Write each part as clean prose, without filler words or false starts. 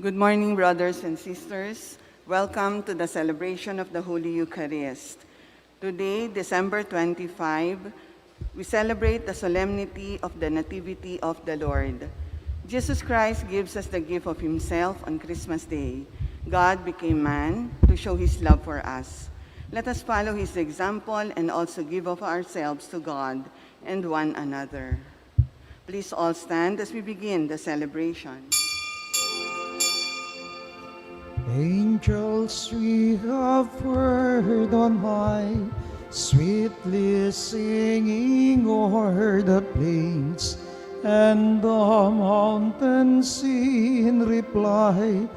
Good morning, brothers and sisters. Welcome to the celebration of the Holy Eucharist. Today, December 25, we celebrate the solemnity of the Nativity of the Lord. Jesus Christ gives us the gift of himself on Christmas Day. God became man to show his love for us. Let us follow his example and also give of ourselves to God and one another. Please all stand as we begin the celebration. Angels we have heard on high, sweetly singing o'er the plains, and the mountains in reply,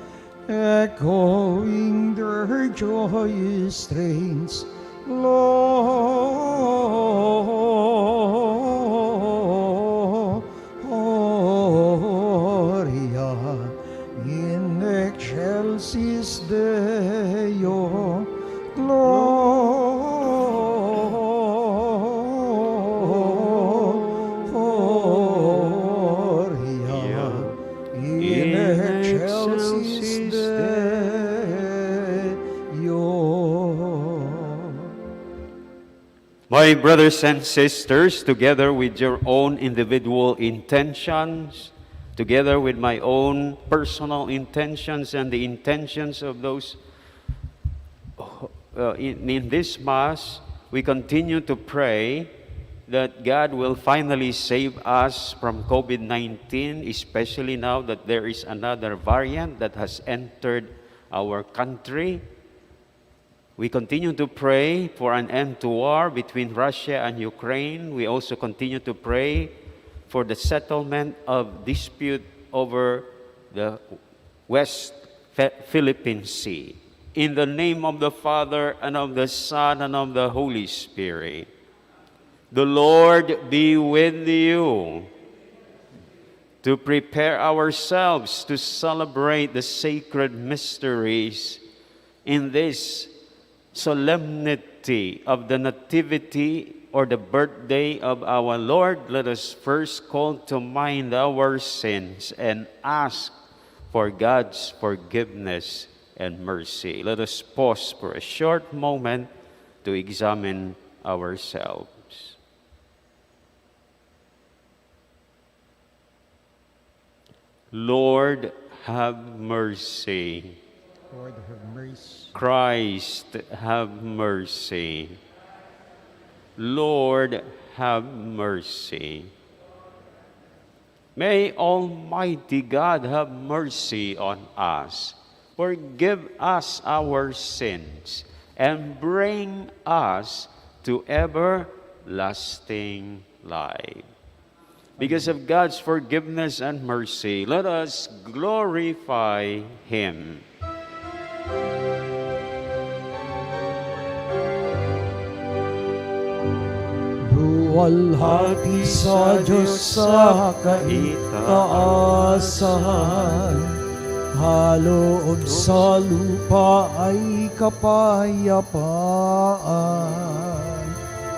echoing their joyous strains. Gloria in excelsis Deo, Gloria in excelsis Deo. My brothers and sisters, together with your own individual intentions, together with my own personal intentions and the intentions of those in this Mass, we continue to pray that God will finally save us from COVID-19, especially now that there is another variant that has entered our country. We continue to pray for an end to war between Russia and Ukraine. We also continue to pray for the settlement of dispute over the West Philippine Sea. In the name of the Father, and of the Son, and of the Holy Spirit. The Lord be with you. To prepare ourselves to celebrate the sacred mysteries in this solemnity of the Nativity or the birthday of our Lord, let us first call to mind our sins and ask for God's forgiveness and mercy. Let us pause for a short moment to examine ourselves. Lord, have mercy. Lord, have mercy. Christ, have mercy. Lord, have mercy. May Almighty God have mercy on us, forgive us our sins, and bring us to everlasting life. Because of God's forgiveness and mercy, let us glorify Him. Luwalhati sa Diyos sa kaitaasan, haloob sa lupa ay kapayapaan.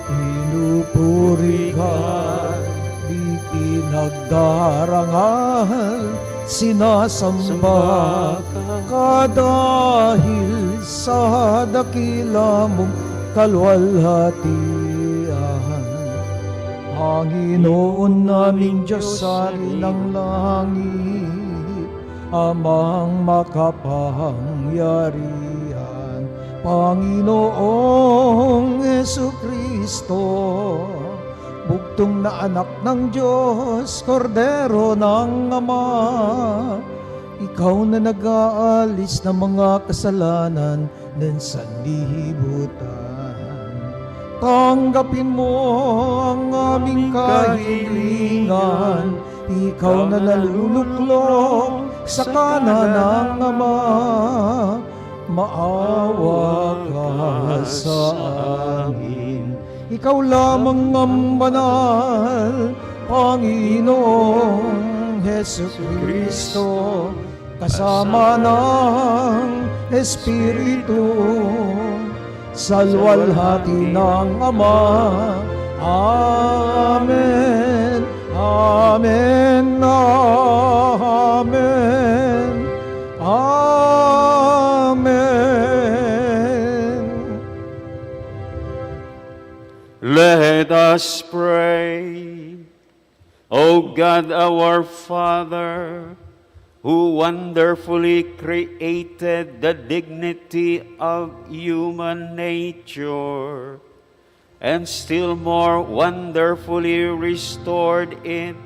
Pinupuri ka, di pinagdarangal, sinasamba ka dahil sa dakila mong kaluwalhatian. Panginoon naming Diyos ari ng langit, Amang makapangyarihan, Panginoong Jesucristo, bugtong na anak ng Diyos, Kordero ng Ama, ikaw na nag-aalis ng mga kasalanan ng sanlibutan. Tanggapin mo ang aming kahilingan, ikaw na naluluklok sa kanan ng Ama. Maawa ka sa amin, ikaw lamang ang banal, Panginoong Jesucristo, kasama ng Espiritu, sa luwalhati ng Ama. Amen, Amen, Amen, God our Father, who wonderfully created the dignity of human nature, and still more wonderfully restored it,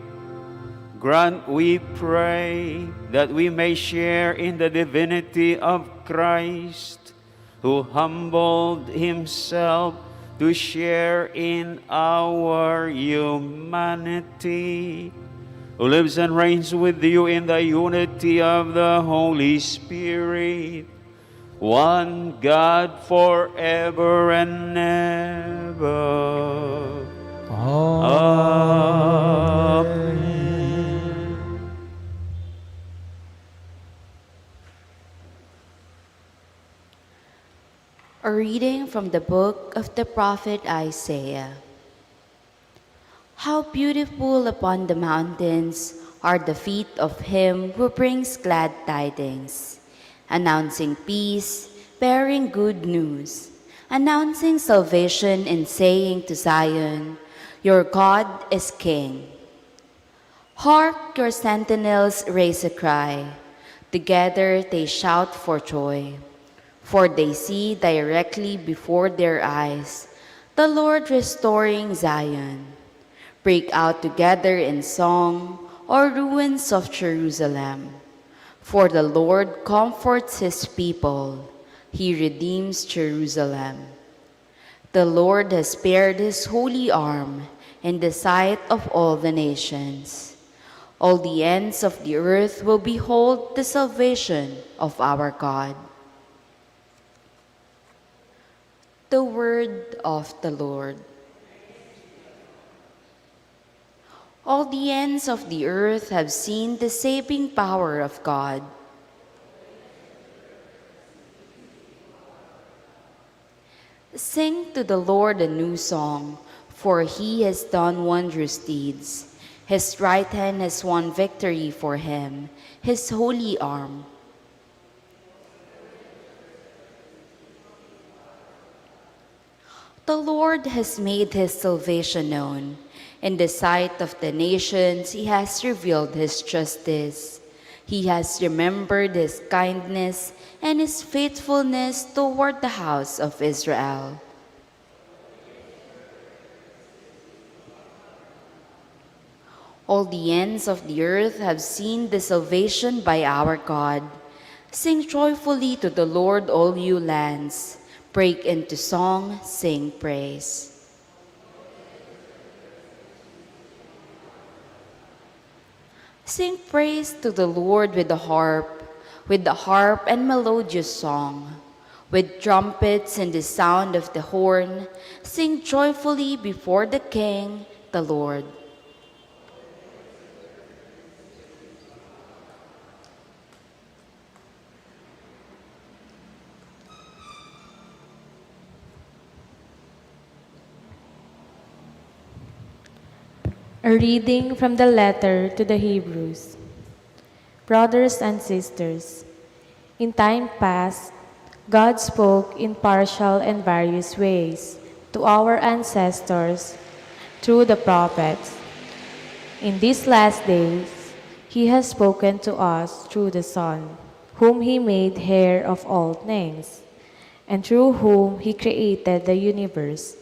grant, we pray, that we may share in the divinity of Christ, who humbled himself to share in our humanity, who lives and reigns with you in the unity of the Holy Spirit, one God forever and ever. Amen. A reading from the book of the prophet Isaiah. How beautiful upon the mountains are the feet of him who brings glad tidings, announcing peace, bearing good news, announcing salvation and saying to Zion, your God is King. Hark, your sentinels raise a cry. Together they shout for joy. For they see directly before their eyes the Lord restoring Zion. Break out together in song, O ruins of Jerusalem. For the Lord comforts his people. He redeems Jerusalem. The Lord has spared his holy arm in the sight of all the nations. All the ends of the earth will behold the salvation of our God. The word of the Lord. All the ends of the earth have seen the saving power of God. Sing to the Lord a new song, for he has done wondrous deeds. His right hand has won victory for him, his holy arm. The Lord has made his salvation known. In the sight of the nations, he has revealed his justice. He has remembered his kindness and his faithfulness toward the house of Israel. All the ends of the earth have seen the salvation by our God. Sing joyfully to the Lord, all you lands. Break into song, sing praise. Sing praise to the Lord with the harp and melodious song. With trumpets and the sound of the horn, sing joyfully before the King, the Lord. A reading from the letter to the Hebrews. Brothers and sisters, in time past, God spoke in partial and various ways to our ancestors through the prophets. In these last days, he has spoken to us through the Son, whom he made heir of all things, and through whom he created the universe,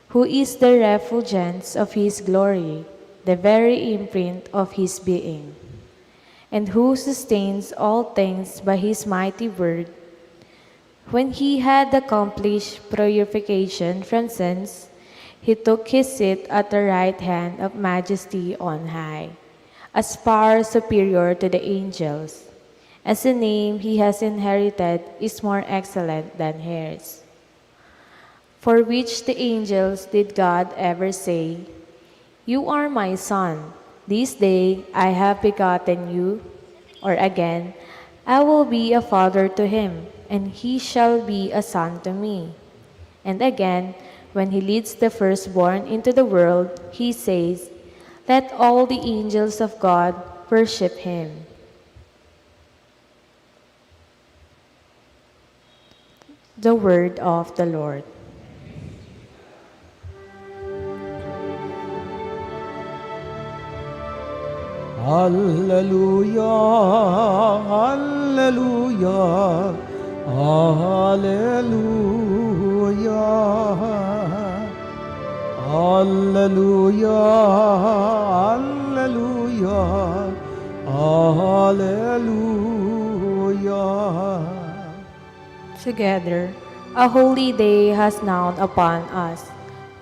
who is the refulgence of his glory, the very imprint of his being, and who sustains all things by his mighty word. When he had accomplished purification from sins, he took his seat at the right hand of majesty on high, as far superior to the angels, as the name he has inherited is more excellent than hers. For which the angels did God ever say, "You are my son, this day I have begotten you"? Or again, "I will be a father to him, and he shall be a son to me"? And again, when he leads the firstborn into the world, he says, "Let all the angels of God worship him." The word of the Lord. Hallelujah, hallelujah, hallelujah. Hallelujah, hallelujah, hallelujah. Together, a holy day has dawned upon us.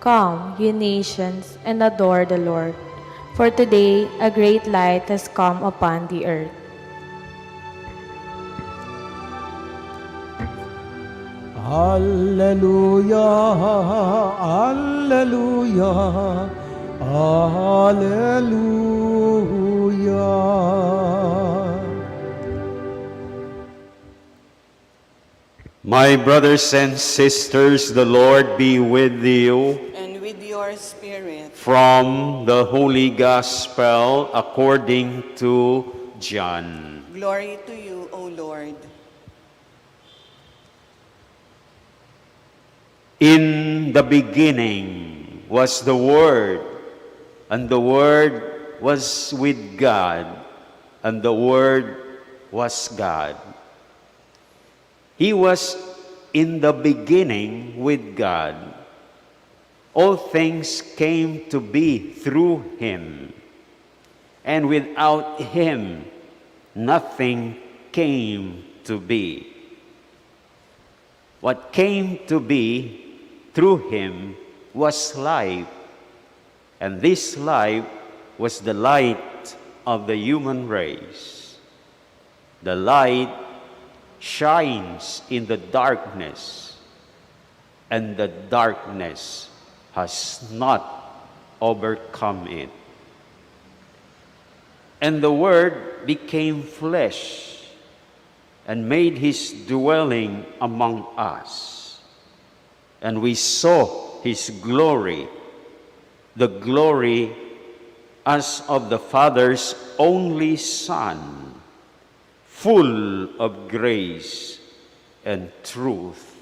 Come, ye nations, and adore the Lord. For today a great light has come upon the earth. Hallelujah, hallelujah, hallelujah. My brothers and sisters, the Lord be with you. And with your spirit. From the Holy Gospel according to John. Glory to you, O Lord. In the beginning was the Word, and the Word was with God, and the Word was God. He was in the beginning with God. All things came to be through him, and without him nothing came to be. What came to be through him was life, and this life was the light of the human race. The light shines in the darkness, and the darkness has not overcome it. And the Word became flesh and made his dwelling among us. And we saw his glory, the glory as of the Father's only Son, full of grace and truth.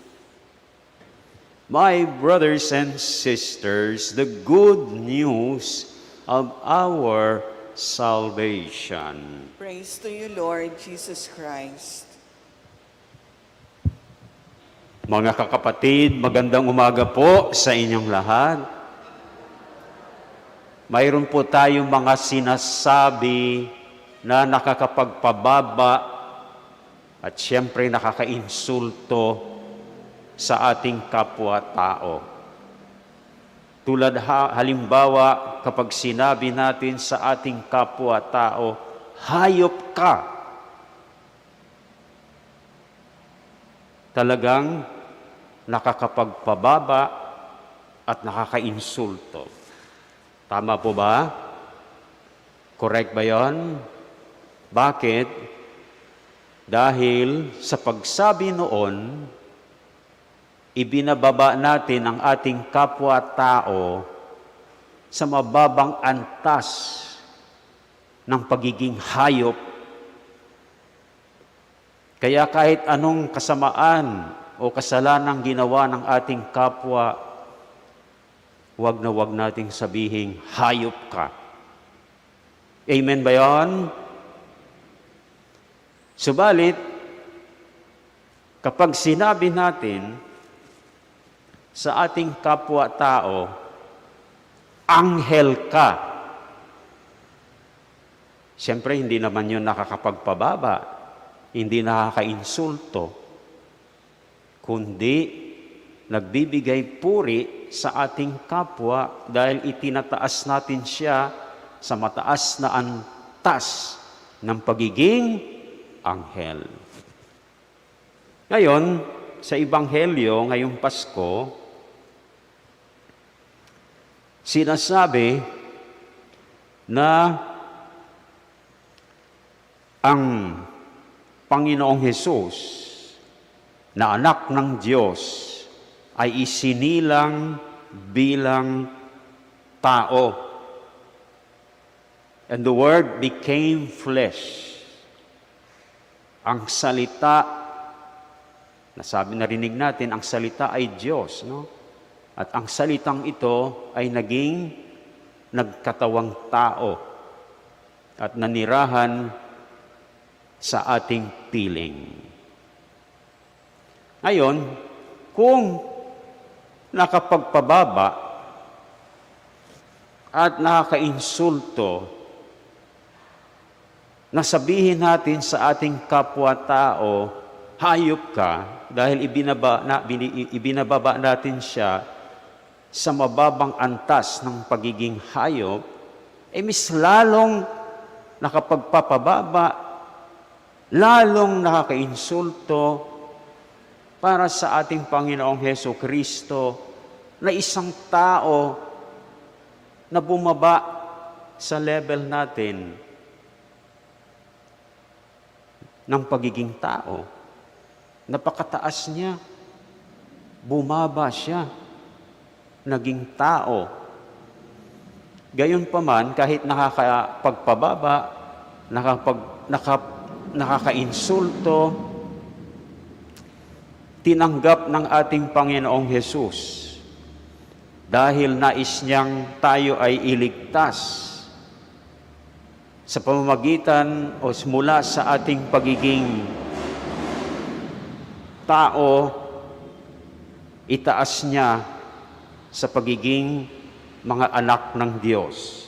My brothers and sisters, the good news of our salvation. Praise to you, Lord Jesus Christ. Mga kakapatid, magandang umaga po sa inyong lahat. Mayroon po tayong mga sinasabi na nakakapagpababa at siyempre nakakainsulto sa ating kapwa-tao. Tulad halimbawa kapag sinabi natin sa ating kapwa-tao, hayop ka. Talagang nakakapagpababa at nakakainsulto. Tama po ba? Correct ba yon? Bakit? Dahil sa pagsabi noon, ibinababa natin ang ating kapwa-tao sa mababang antas ng pagiging hayop. Kaya kahit anong kasamaan o kasalanang ginawa ng ating kapwa, wag na wag nating sabihin, hayop ka. Amen ba yun? Subalit, kapag sinabi natin sa ating kapwa-tao, anghel ka, siyempre hindi naman yun nakakapagpababa, hindi nakakainsulto, kundi nagbibigay puri sa ating kapwa dahil itinataas natin siya sa mataas na antas ng pagiging anghel. Ngayon, sa Ebanghelyo ngayong Pasko, sinasabi na ang Panginoong Hesus na anak ng Diyos ay isinilang bilang tao. And the Word became flesh. Ang salita, narinig natin, ang salita ay Diyos, no? At ang salitang ito ay naging nagkatawang tao. at nanirahan sa ating piling. Ngayon, kung nakapagpababa at nakakainsulto, nasabihin natin sa ating kapwa-tao, hayop ka, dahil ibinababa natin siya sa mababang antas ng pagiging hayop, mas lalong nakapagpapababa, lalong nakakainsulto para sa ating Panginoong Hesukristo na isang tao na bumaba sa level natin ng pagiging tao. Napakataas niya. Bumaba siya. Naging tao. Gayunpaman, kahit nakakapagpababa, nakakainsulto, tinanggap ng ating Panginoong Hesus dahil nais niyang tayo ay iligtas sa pamamagitan o mula sa ating pagiging tao, itaas niya sa pagiging mga anak ng Diyos.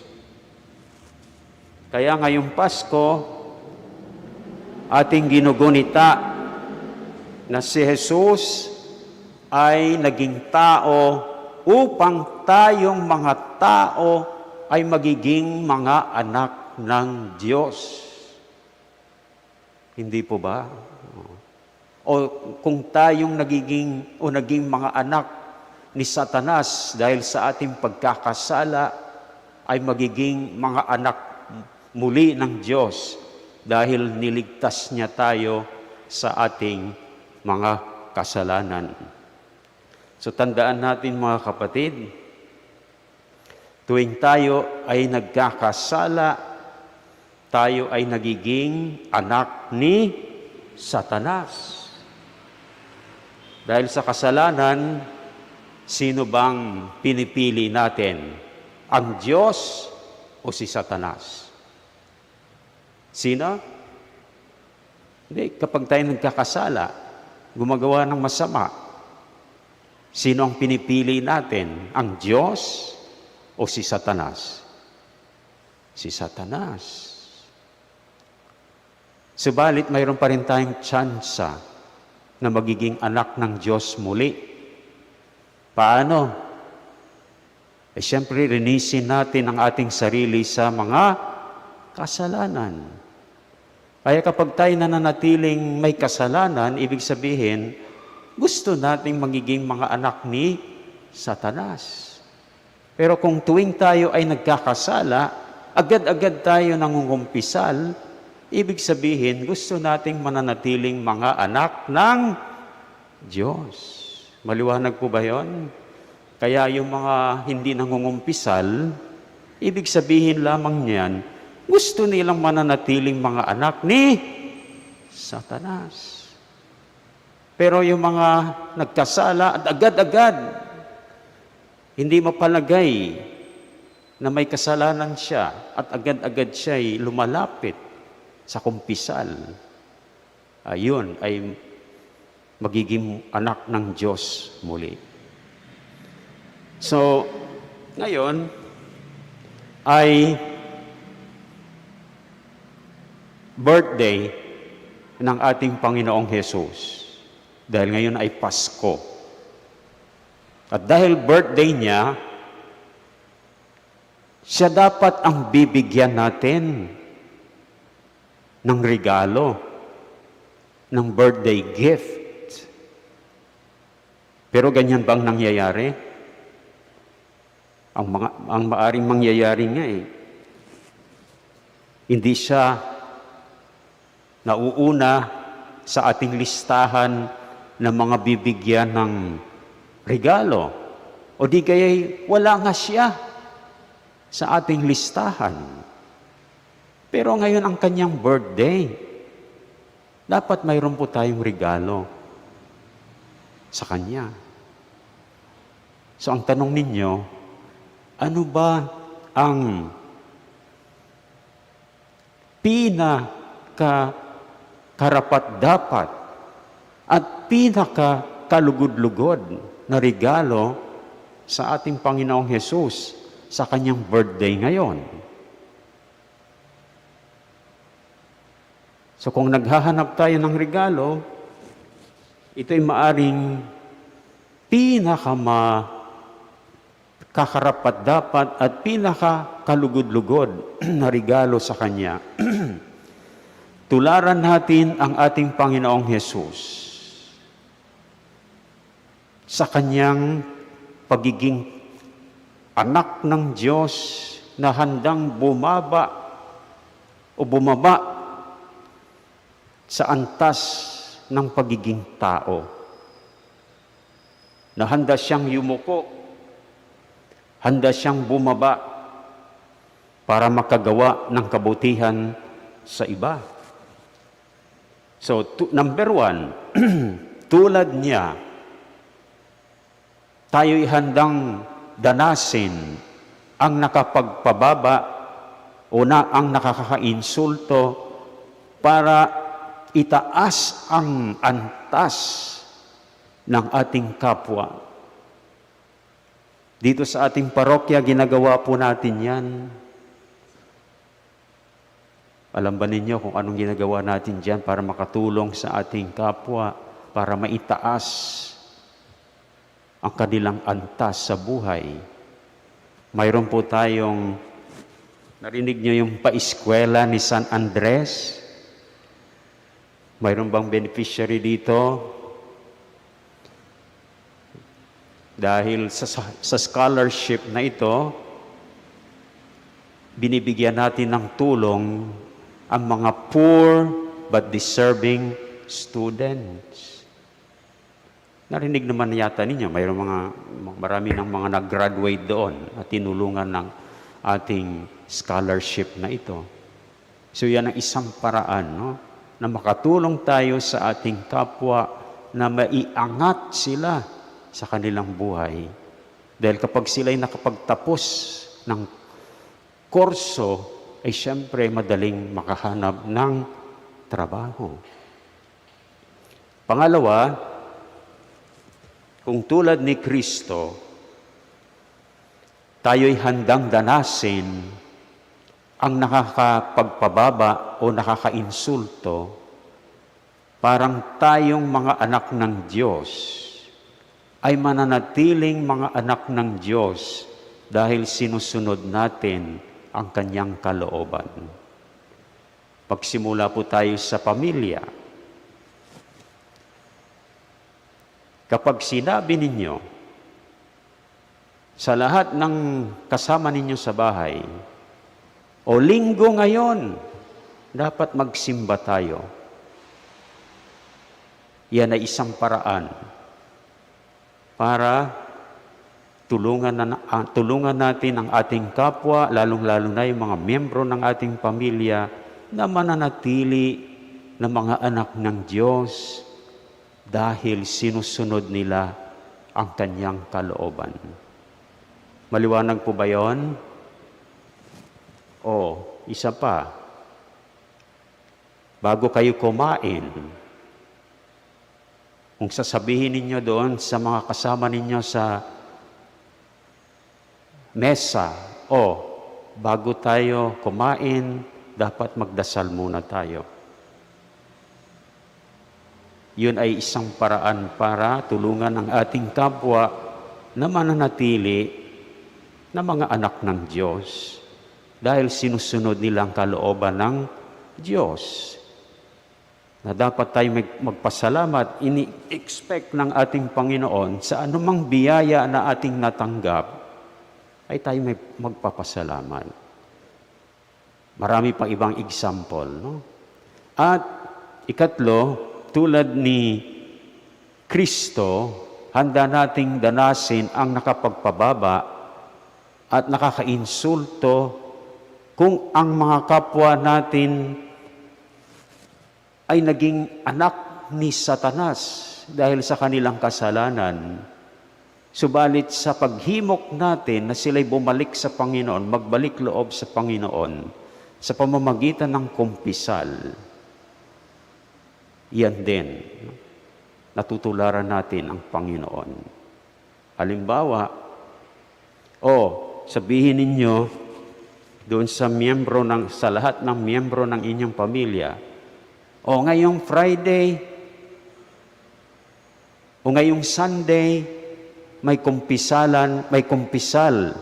Kaya ngayong Pasko, ating ginugunita na si Jesus ay naging tao upang tayong mga tao ay magiging mga anak ng Diyos. Hindi po ba? O kung tayong naging mga anak ni Satanas dahil sa ating pagkakasala, ay magiging mga anak muli ng Diyos dahil niligtas niya tayo sa ating mga kasalanan. So tandaan natin mga kapatid, tuwing tayo ay nagkakasala, tayo ay nagiging anak ni Satanas. Dahil sa kasalanan, sino bang pinipili natin? Ang Diyos o si Satanas? Sino? Hindi, kapag tayo nagkakasala, gumagawa ng masama, sino ang pinipili natin? Ang Diyos o si Satanas? Si Satanas. Subalit, mayroon pa rin tayong tsansa na magiging anak ng Diyos muli. Paano? Siyempre, rinisin natin ang ating sarili sa mga kasalanan. Kaya kapag tayo nananatiling may kasalanan, ibig sabihin, gusto nating magiging mga anak ni Satanas. Pero kung tuwing tayo ay nagkakasala, agad-agad tayo nangungumpisal, ibig sabihin, gusto nating mananatiling mga anak ng Diyos. Maliwanag po ba yun? Kaya yung mga hindi nangungumpisal, ibig sabihin lamang niyan, gusto nilang mananatiling mga anak ni Satanas. Pero yung mga nagkasala at agad-agad, hindi mapalagay na may kasalanan siya at agad-agad siya'y lumalapit sa kumpisal, ayun ay magiging anak ng Diyos muli. So, ngayon ay birthday ng ating Panginoong Hesus. Dahil ngayon ay Pasko. At dahil birthday niya, siya dapat ang bibigyan natin ng regalo, ng birthday gift. Pero ganyan bang nangyayari? Ang maaring mangyayari nga hindi siya nauuna sa ating listahan ng mga bibigyan ng regalo. O di kaya wala nga siya sa ating listahan. Pero ngayon ang kanyang birthday, dapat mayroon po tayong regalo sa kanya. So ang tanong ninyo, ano ba ang pinaka-karapat-dapat at pinaka-kalugod-lugod na regalo sa ating Panginoong Hesus sa kanyang birthday ngayon. So kung naghahanap tayo ng regalo, ito'y maaring kakarapat-dapat at pinaka-kalugod-lugod na regalo sa Kanya. Tularan natin ang ating Panginoong Hesus sa Kanyang pagiging anak ng Diyos na handang bumaba sa antas ng pagiging tao. Na handa siyang yumuko, handa siyang bumaba para makagawa ng kabutihan sa iba. So, number one, tulad niya, tayo'y handang danasin ang nakapagpababa o ang nakakainsulto para itaas ang antas ng ating kapwa. Dito sa ating parokya, ginagawa po natin yan. Alam ba ninyo kung anong ginagawa natin dyan para makatulong sa ating kapwa, para maitaas ang kanilang antas sa buhay? Mayroon po tayong, narinig nyo yung paeskwela ni San Andres? Mayroon bang beneficiary dito? Dahil sa scholarship na ito, binibigyan natin ng tulong ang mga poor but deserving students. Narinig naman yata ninyo, marami ng mga nag-graduate doon at tinulungan ng ating scholarship na ito. So yan ang isang paraan, no? Na makatulong tayo sa ating kapwa na maiangat sila sa kanilang buhay. Dahil kapag sila'y nakapagtapos ng kurso, ay siyempre madaling makahanap ng trabaho. Pangalawa, kung tulad ni Kristo, tayo'y handang danasin ang nakakapagpababa o nakakainsulto, parang tayong mga anak ng Diyos ay mananatiling mga anak ng Diyos dahil sinusunod natin ang Kanyang kalooban. Pagsimula po tayo sa pamilya. Kapag sinabi ninyo sa lahat ng kasama ninyo sa bahay, o linggo ngayon, dapat magsimba tayo. Yan ay isang paraan para tulungan natin ang ating kapwa, lalong-lalo na yung mga miyembro ng ating pamilya na mananatili na mga anak ng Diyos dahil sinusunod nila ang Kanyang kalooban. Maliwanag po ba yun? O, isa pa, bago kayo kumain, kung sasabihin ninyo doon sa mga kasama ninyo sa mesa, bago tayo kumain, dapat magdasal muna tayo. Yun ay isang paraan para tulungan ang ating kapwa na mananatili na mga anak ng Diyos. Dahil sinusunod nila ang kalooban ng Diyos. Na dapat tayo magpasalamat, ini-expect ng ating Panginoon sa anumang biyaya na ating natanggap, ay tayo may magpapasalamat. Marami pang ibang example, no? At ikatlo, tulad ni Kristo, handa nating danasin ang nakapagpababa at nakakainsulto kung ang mga kapwa natin ay naging anak ni Satanas dahil sa kanilang kasalanan. Subalit sa paghimok natin na sila'y bumalik sa Panginoon, magbalik loob sa Panginoon, sa pamamagitan ng kumpisal, yan din, natutularan natin ang Panginoon. Halimbawa, sabihin ninyo doon sa lahat ng miyembro ng inyong pamilya, ngayong Friday, ngayong Sunday, may kumpisal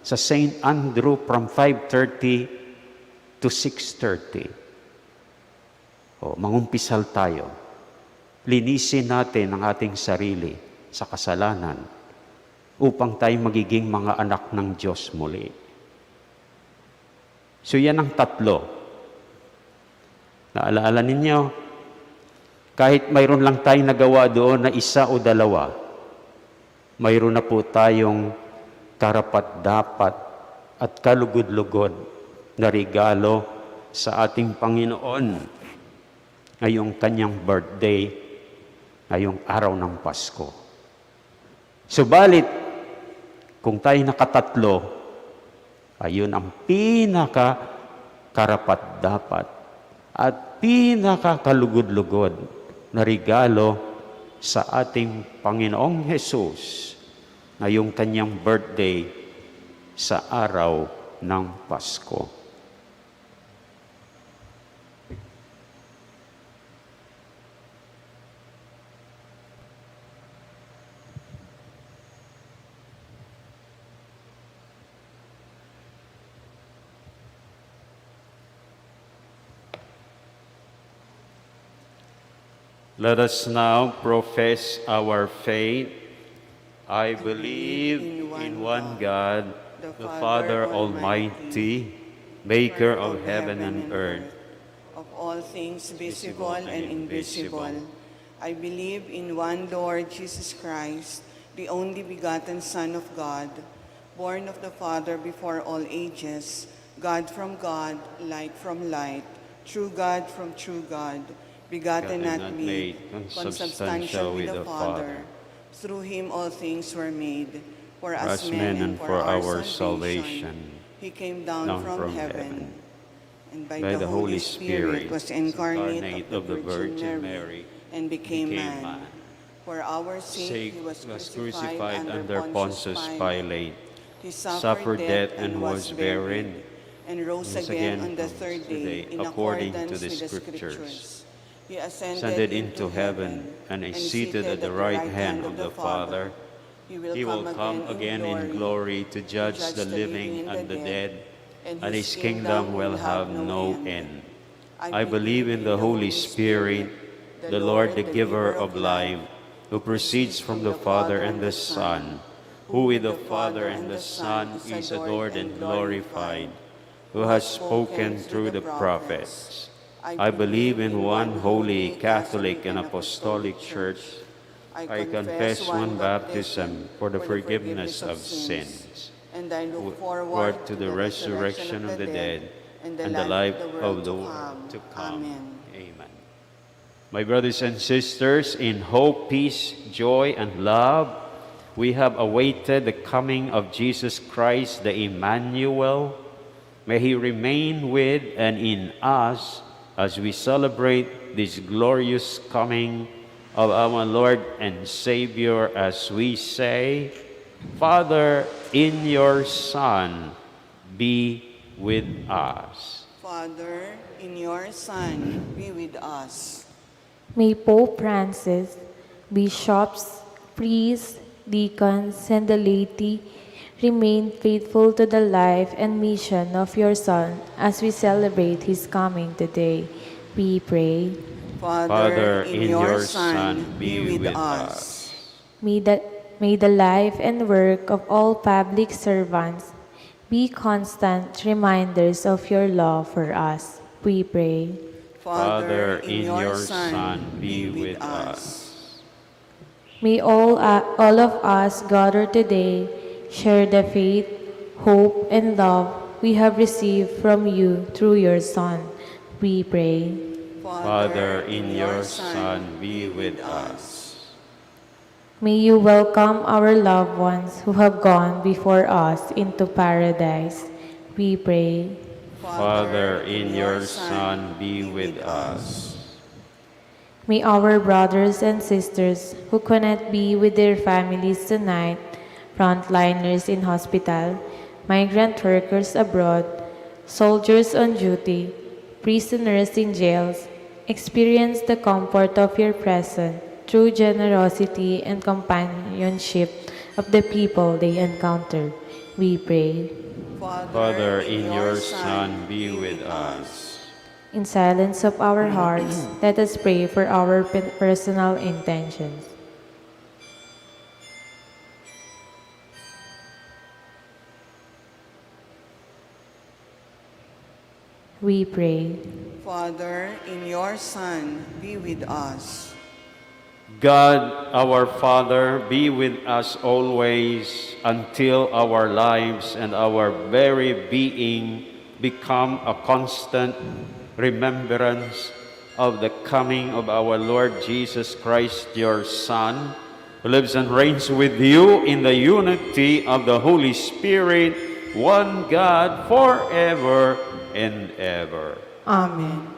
sa St. Andrew from 5:30 to 6:30. Mangumpisal tayo. Linisin natin ang ating sarili sa kasalanan upang tayo magiging mga anak ng Diyos muli. So yan ang tatlo. Naalaala ninyo, kahit mayroon lang tayong nagawa doon na isa o dalawa, mayroon na po tayong karapat-dapat at kalugod-lugod na regalo sa ating Panginoon ngayong kanyang birthday, ngayong araw ng Pasko. Subalit, kung tayo nakatatlo, ayun ang pinaka-karapat-dapat at pinaka-kalugod-lugod na regalo sa ating Panginoong Hesus ngayong kanyang birthday sa araw ng Pasko. Let us now profess our faith. I believe in one God, the Father Almighty, maker of heaven and earth, of all things visible and invisible. I believe in one Lord Jesus Christ, the only begotten Son of God, born of the Father before all ages, God from God, light from light, true God from true God, begotten not made, consubstantial with the Father. Through him all things were made. For us men and for our salvation, he came down from heaven. And by the Holy Spirit was incarnate of the Virgin Mary and became man. For our sake he was crucified under Pontius Pilate. He suffered death and was buried, and rose again on the third day in accordance with the Scriptures. He ascended into heaven and is seated at the right hand of the Father. He will come again in glory to judge the living and the dead, and his kingdom will have no end. I believe in the Holy Spirit, the Lord, the giver of life, who proceeds from the Father and the Son, who with the Father and the Son is adored and glorified, who has spoken through the prophets. I believe in one holy, Catholic, and Apostolic Church. I confess one baptism for the forgiveness of sins. And I look forward to the resurrection of the dead and the life of the world to come. Amen. My brothers and sisters, in hope, peace, joy, and love, we have awaited the coming of Jesus Christ, the Emmanuel. May he remain with and in us as we celebrate this glorious coming of our Lord and Savior, as we say, Father, in your Son, be with us. Father, in your Son, be with us. May Pope Francis, bishops, priests, deacons, and the laity remain faithful to the life and mission of your Son as we celebrate his coming today. We pray. Father, in your Son, be with us. May the life and work of all public servants be constant reminders of your love for us. We pray. Father, in your Son, be with us. May all of us gathered today share the faith, hope, and love we have received from you through your Son. We pray. Father, in your Son, be with us. May you welcome our loved ones who have gone before us into paradise. We pray. Father, in your Son, be with us. May our brothers and sisters who cannot be with their families tonight, frontliners in hospital, migrant workers abroad, soldiers on duty, prisoners in jails, experience the comfort of your presence through generosity and companionship of the people they encounter. We pray. Father, in your Son, be with us. In silence of our hearts, let us pray for our personal intentions. We pray. Father, in your Son, be with us. God, our Father, be with us always until our lives and our very being become a constant remembrance of the coming of our Lord Jesus Christ, your Son, who lives and reigns with you in the unity of the Holy Spirit, one God, forever and ever. Amen.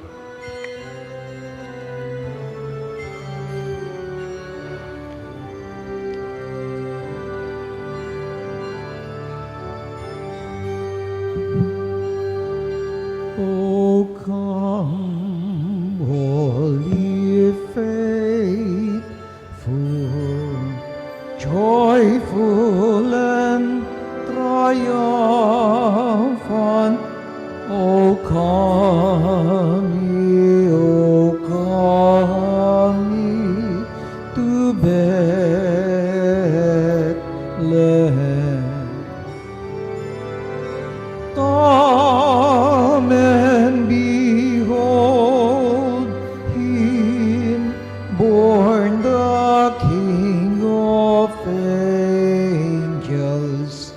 O come, holy faithful, joyful and triumphant. O come ye to Bethlehem. Come and behold him, born the King of angels.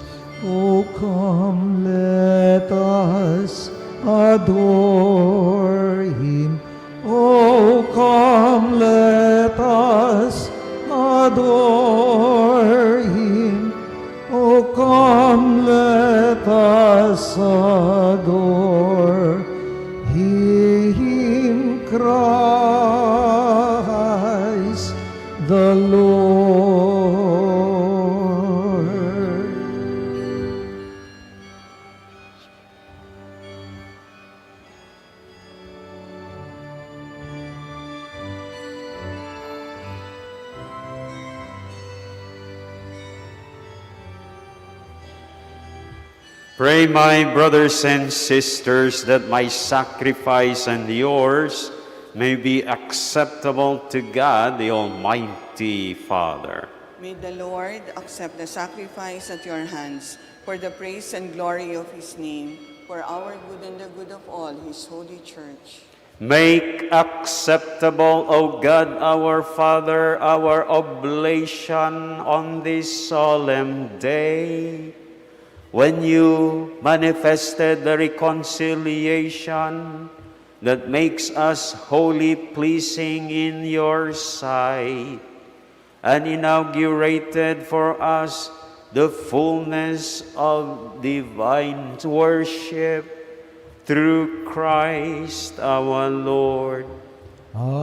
O come, let us adore him. O come, let us adore him. O come, let us adore him, Christ the Lord. Pray, my brothers and sisters, that my sacrifice and yours may be acceptable to God, the Almighty Father. May the Lord accept the sacrifice at your hands for the praise and glory of his name, for our good and the good of all his holy church. Make acceptable, O God, our Father, our oblation on this solemn day, when you manifested the reconciliation that makes us wholly pleasing in your sight, and inaugurated for us the fullness of divine worship through Christ our Lord. Amen.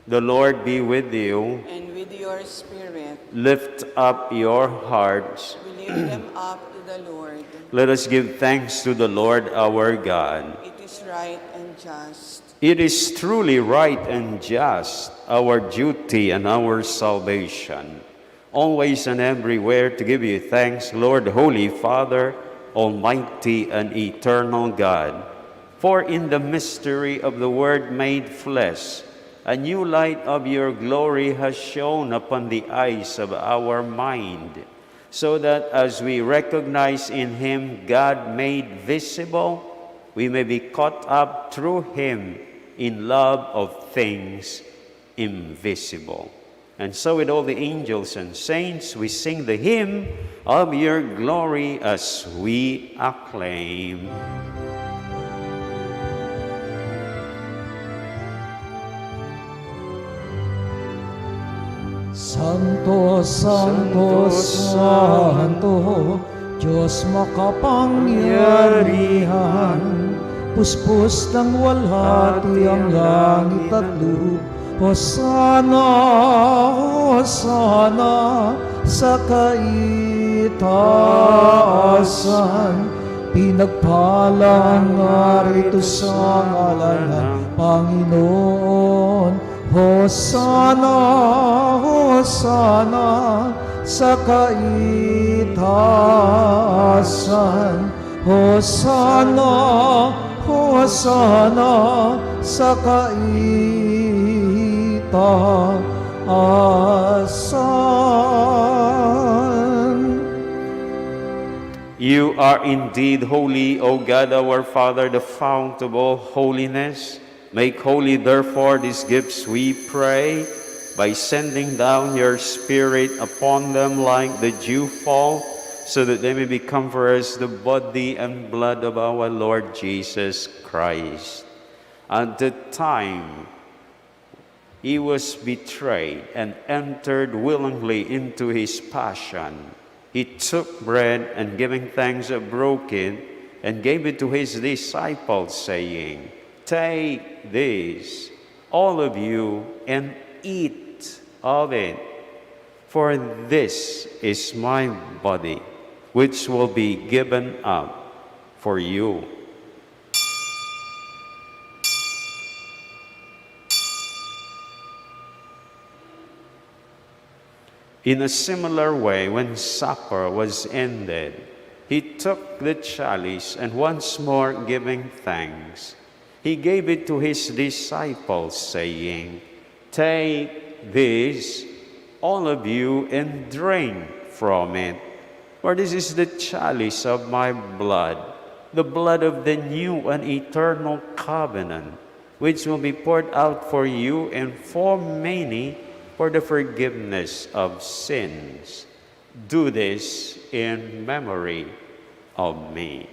The Lord be with you. And with your spirit, Lift up your hearts. we lift them up to the Lord. Let us give thanks to the Lord our God. It is right and just. It is truly right and just, our duty and our salvation, always and everywhere to give you thanks, Lord, Holy Father, Almighty and eternal God. For in the mystery of the Word made flesh, a new light of your glory has shone upon the eyes of our mind, so that as we recognize in him God made visible, we may be caught up through him in love of things invisible. And so with all the angels and saints, we sing the hymn of your glory as we acclaim. Santo, Santo, Santo, Diyos makapangyarihan, puspos ng walhati ang langit at lupa. Hosana, Hosana sa kaitaasan, pinagpala ang narito sa ngalan ng Panginoon. Hosana, Hosana sa kaitaasan, Hosana, Hosana sa kaitaasan. You are indeed holy, O God our Father, the fount of all holiness. Make holy, therefore, these gifts, we pray, by sending down your Spirit upon them like the dewfall, so that they may become for us the body and blood of our Lord Jesus Christ. At the time he was betrayed and entered willingly into his passion, he took bread and giving thanks, broke it and gave it to his disciples, saying, "Take this, all of you, and eat of it, for this is my body, which will be given up for you." In a similar way, when supper was ended, he took the chalice and once more giving thanks, he gave it to his disciples, saying, "Take this, all of you, and drink from it. For this is the chalice of my blood, the blood of the new and eternal covenant, which will be poured out for you and for many for the forgiveness of sins. Do this in memory of me."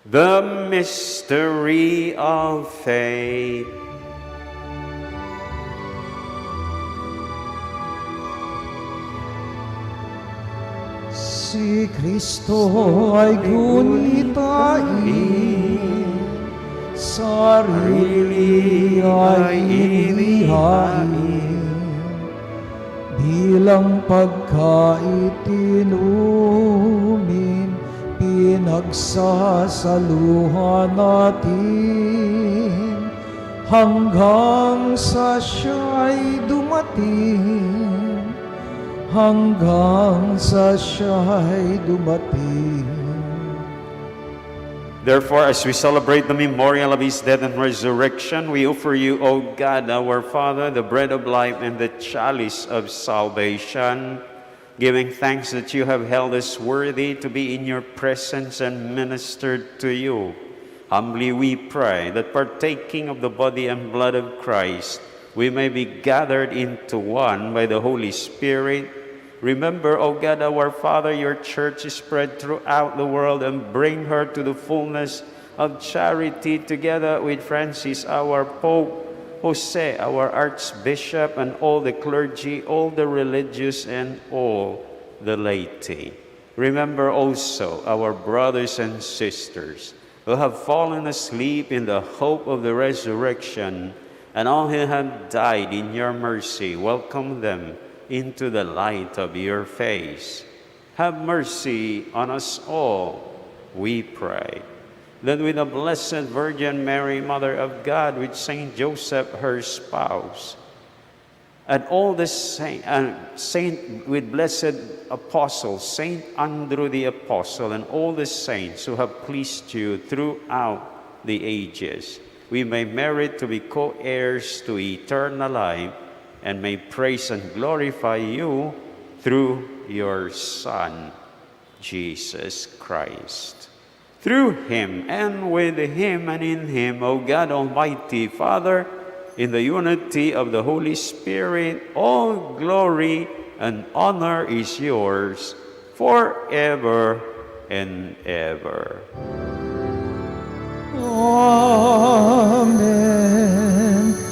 The mystery of faith. Si Kristo ay gunitain, sarili ay inihain, bilang pagkaitinumin, pinagsasaluhan natin, hanggang sa siya'y dumating, hanggang sa siya'y dumating. Therefore, as we celebrate the memorial of his death and resurrection, we offer you, O God, our Father, the bread of life and the chalice of salvation, giving thanks that you have held us worthy to be in your presence and ministered to you. Humbly we pray that partaking of the body and blood of Christ, we may be gathered into one by the Holy Spirit. Remember, O God, our Father, your church is spread throughout the world, and bring her to the fullness of charity, together with Francis, our Pope, Jose, our Archbishop, and all the clergy, all the religious, and all the laity. Remember also our brothers and sisters who have fallen asleep in the hope of the resurrection, and all who have died in your mercy. Welcome them into the light of your face. Have mercy on us all, we pray, that with the Blessed Virgin Mary, Mother of God, with Saint Joseph, her spouse, and all the with blessed apostles, Saint Andrew the Apostle, and all the saints who have pleased you throughout the ages, we may merit to be co-heirs to eternal life, and may praise and glorify you through your Son, Jesus Christ. Through him, and with him, and in him, O God Almighty, Father, in the unity of the Holy Spirit, all glory and honor is yours forever and ever. Amen.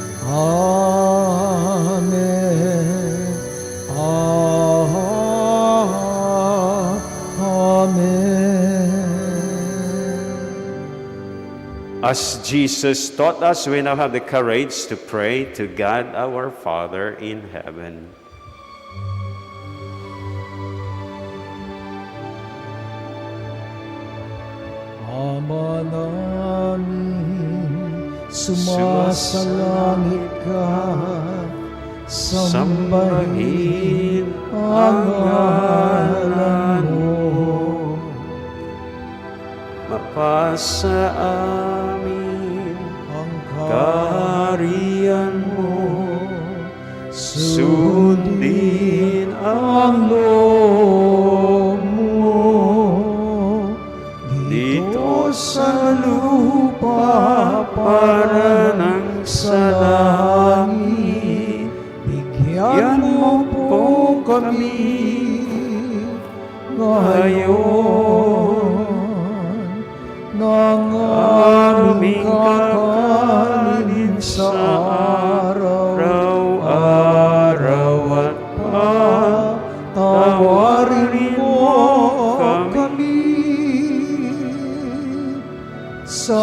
As Jesus taught us, we now have the courage to pray to God our Father in heaven. Ama namin, sumasalangit ka, sambahin ang ngalan mo. Mapasa amin Ang kaharian mo, sundin ang loob mo dito sa lupa para ng sa langit. Bigyan mo po kami ngayon ng aming kakanin sa araw-araw at patawarin mo kami sa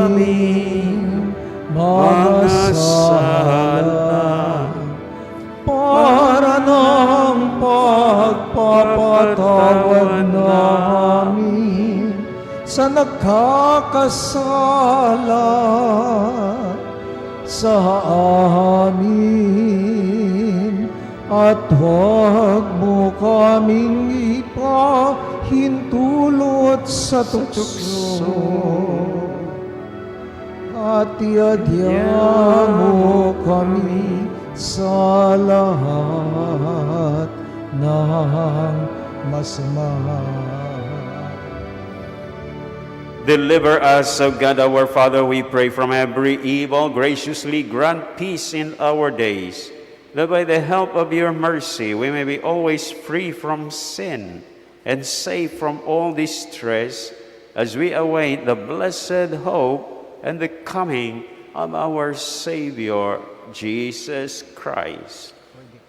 aming mga sala para ng pagpapatawad namin sa nagkakasala sa amin, at huwag mo kaming ipahintulot sa tukso, at iadya mo kami sa lahat ng masama. Deliver us, O God our Father, we pray, from every evil. Graciously grant peace in our days, that by the help of your mercy we may be always free from sin and safe from all distress, as we await the blessed hope and the coming of our Savior, Jesus Christ.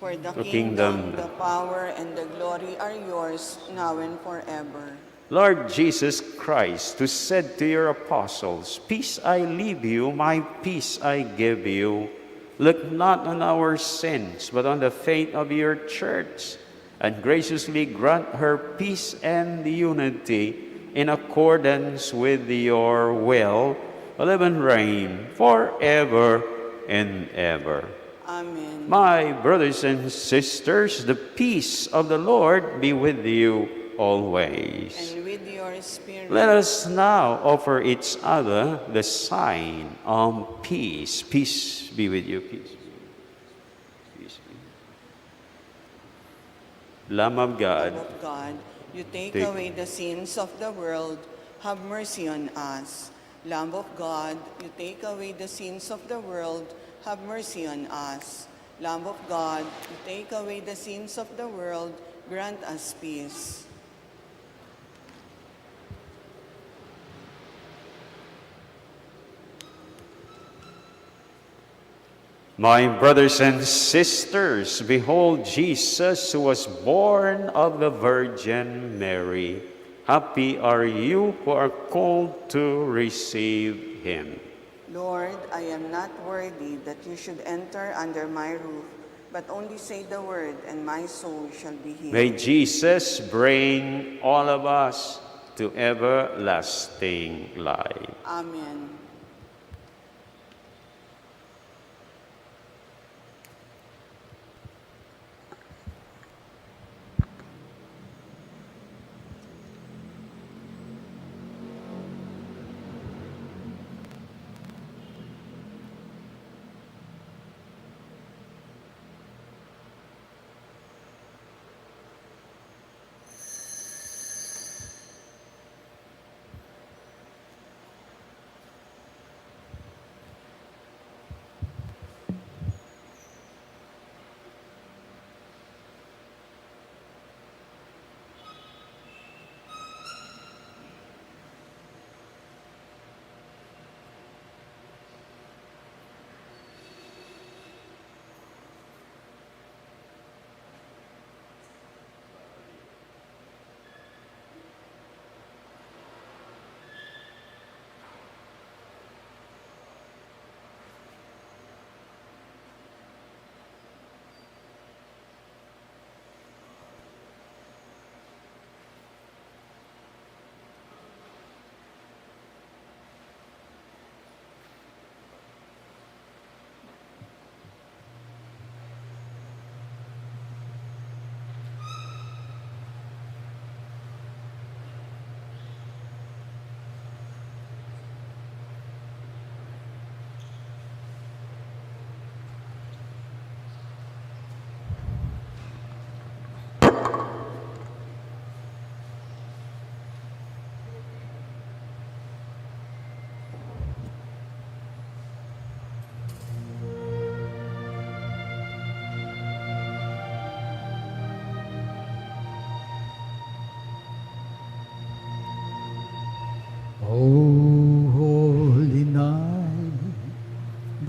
For the The kingdom, kingdom, the power, and the glory are yours, now and forever. Lord Jesus Christ, who said to your apostles, "Peace I leave you, my peace I give you," look not on our sins, but on the faith of your church, and graciously grant her peace and unity in accordance with your will, live and reign forever and ever. Amen. My brothers and sisters, the peace of the Lord be with you always. And with your spirit. Let us now offer each other the sign of peace. Peace be with you. Peace. Peace be. Lamb of God, Lamb of God, you take Take- away the sins of the world, have mercy on us. Lamb of God, you take away the sins of the world, have mercy on us. Lamb of God, you take away the sins of the world, grant us peace. my brothers and sisters, behold Jesus, who was born of the Virgin Mary. Happy are you who are called to receive him. Lord, I am not worthy that you should enter under my roof, but only say the word, and my soul shall be healed. May Jesus bring all of us to everlasting life. Amen.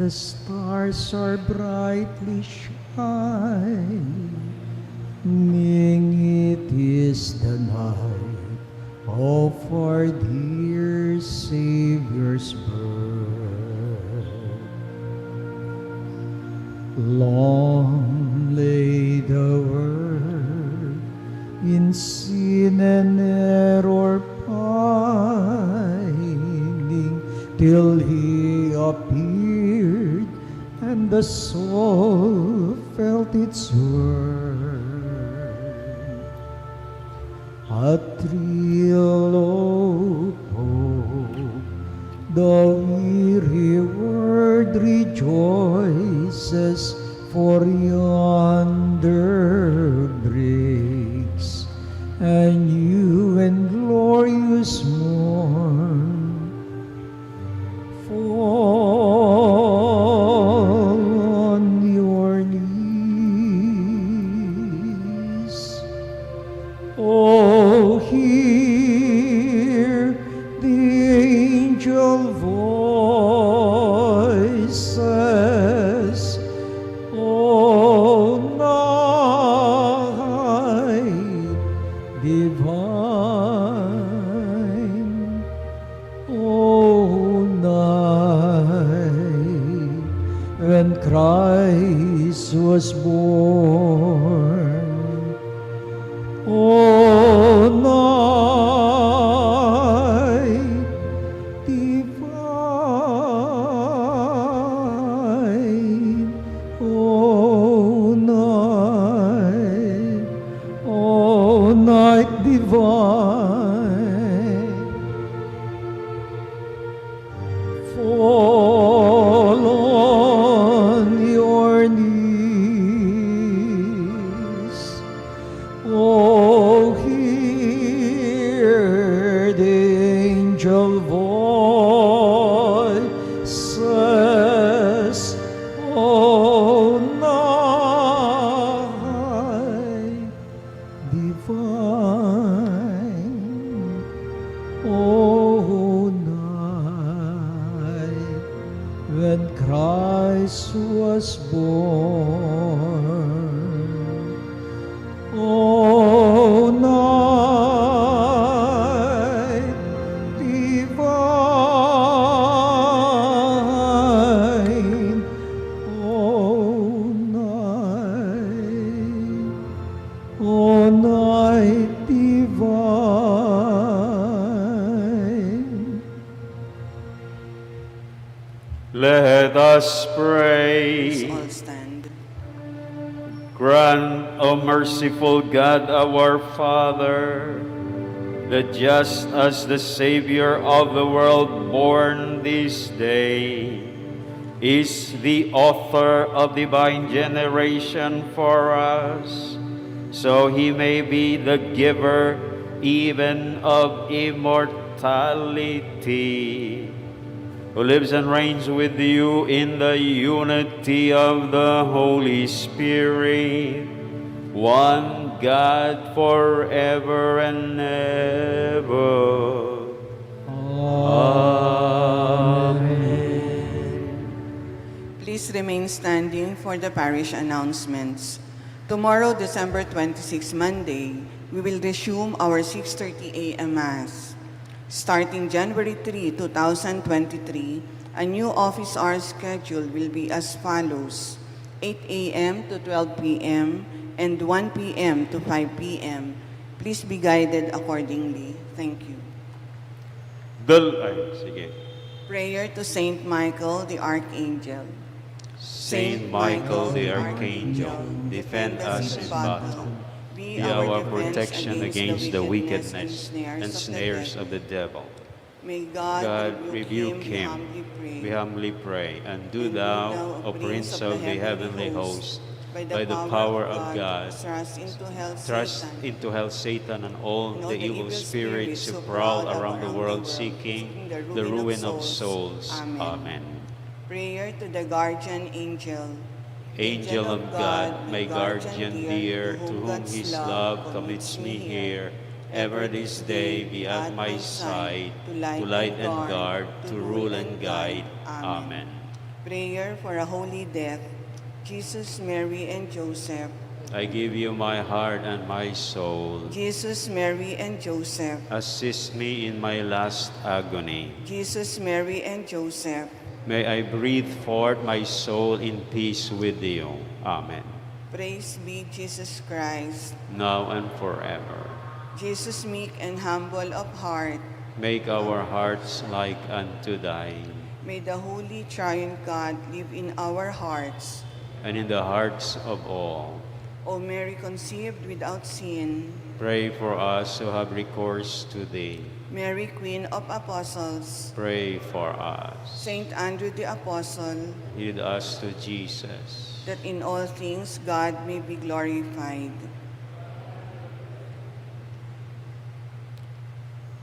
the stars are brightly shining. It is the night of our dear Savior's birth. Long lay the world in sin and error pining, till He appeared and the soul felt its worth. A thrill of hope, the weary world rejoices, for yonder breaks a new and glorious morn. Fall on your knees. Oh, hear the angel voices. Oh, night divine. Oh, night when Christ was born. Oh, night divine. Oh, night divine. Fall on your knees. Oh, hear the angel voices. Oh, night divine. Oh, night when Christ was born. Oh, night divine. Oh, night divine. Let us Let's pray. all stand. Grant, O merciful God, our Father, that just as the Savior of the world born this day is the author of divine generation for us, so He may be the giver even of immortality, who lives and reigns with you in the unity of the Holy Spirit, one God forever and ever. Amen. Please remain standing for the parish announcements. Tomorrow, December 26, Monday, we will resume our 6:30 a.m. Mass. Starting January 3, 2023, a new office hour schedule will be as follows: 8 a.m. to 12 p.m. and 1 p.m. to 5 p.m. Please be guided accordingly. Thank you. Sige. Prayer to Saint Michael the Archangel. Saint Michael the Archangel, defend us in battle. Be our protection against the wickedness and snares of the devil. May God rebuke him, we humbly pray. And do thou, O Prince of the heavenly host, by the power of God, thrust into hell Satan and all the evil spirits who prowl around the world seeking the ruin of souls. Amen. Prayer to the guardian angel. Angel of God, my guardian dear, to whom His love commits me here, ever this day be at my side, to light and guard, to rule and guide. Amen. Prayer for a holy death. Jesus, Mary, and Joseph. I give you my heart and my soul. Jesus, Mary, and Joseph. Assist me in my last agony. Jesus, Mary, and Joseph. May I breathe forth my soul in peace with you. Amen. Praise be Jesus Christ. Now and forever. Jesus, meek and humble of heart. Make our hearts like unto thine, May the Holy Triune God live in our hearts. and in the hearts of all. O Mary conceived without sin. Pray for us who have recourse to thee. Mary, Queen of Apostles. Pray for us. Saint Andrew the Apostle. Lead us to Jesus. That in all things God may be glorified.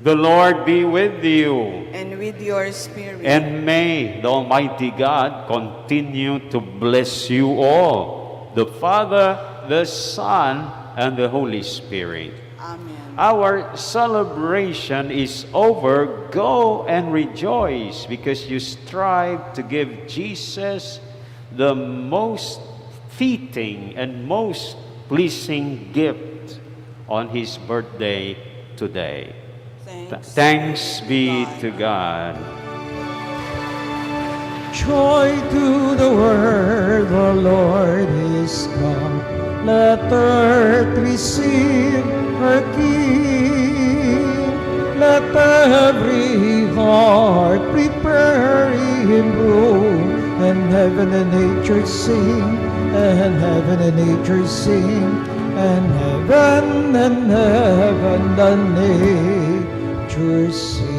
The Lord be with you, And with your spirit. and may the Almighty God continue to bless you all, the Father, the Son, and the Holy Spirit. Amen. Our celebration is over. Go and rejoice because you strive to give Jesus the most fitting and most pleasing gift on his birthday today. Thanks be to God. Joy to the world, the Lord is come. Let earth receive her King. Let every heart prepare Him room. And heaven and nature sing, and heaven and nature sing, and heaven and nature sing.